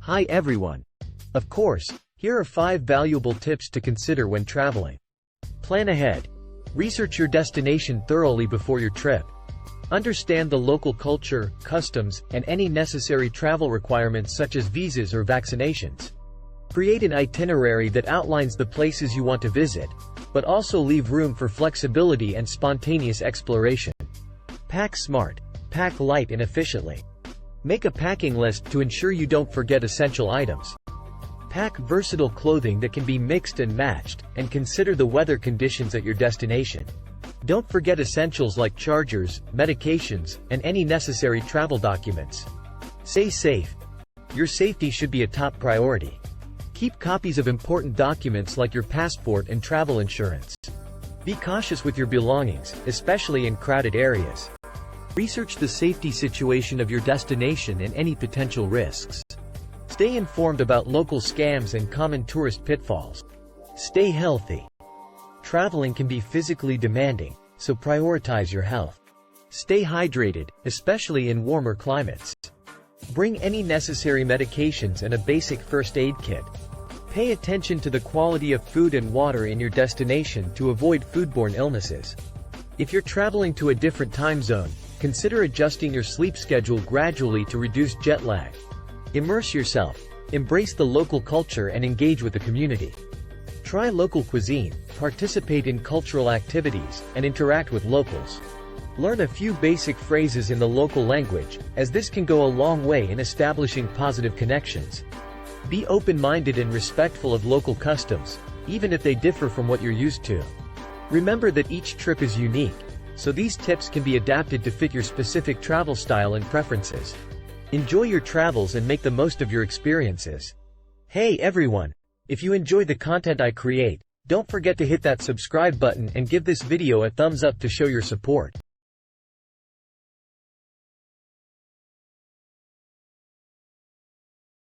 Hi everyone. Of course, here are 5 valuable tips to consider when traveling. Plan ahead. Research your destination thoroughly before your trip. Understand the local culture, customs, and any necessary travel requirements such as visas or vaccinations. Create an itinerary that outlines the places you want to visit, but also leave room for flexibility and spontaneous exploration. Pack smart. Pack light and efficiently. Make a packing list to ensure you don't forget essential items. Pack versatile clothing that can be mixed and matched, and consider the weather conditions at your destination. Don't forget essentials like chargers, medications, and any necessary travel documents. Stay safe. Your safety should be a top priority. Keep copies of important documents like your passport and travel insurance. Be cautious with your belongings, especially in crowded areas. Research the safety situation of your destination and any potential risks. Stay informed about local scams and common tourist pitfalls. Stay healthy. Traveling can be physically demanding, so prioritize your health. Stay hydrated, especially in warmer climates. Bring any necessary medications and a basic first aid kit. Pay attention to the quality of food and water in your destination to avoid foodborne illnesses. If you're traveling to a different time zone, consider adjusting your sleep schedule gradually to reduce jet lag. Immerse yourself, embrace the local culture and engage with the community. Try local cuisine, participate in cultural activities, and interact with locals. Learn a few basic phrases in the local language, as this can go a long way in establishing positive connections. Be open-minded and respectful of local customs, even if they differ from what you're used to. Remember that each trip is unique, so these tips can be adapted to fit your specific travel style and preferences. Enjoy your travels and make the most of your experiences. Hey everyone! If you enjoy the content I create, don't forget to hit that subscribe button and give this video a thumbs up to show your support.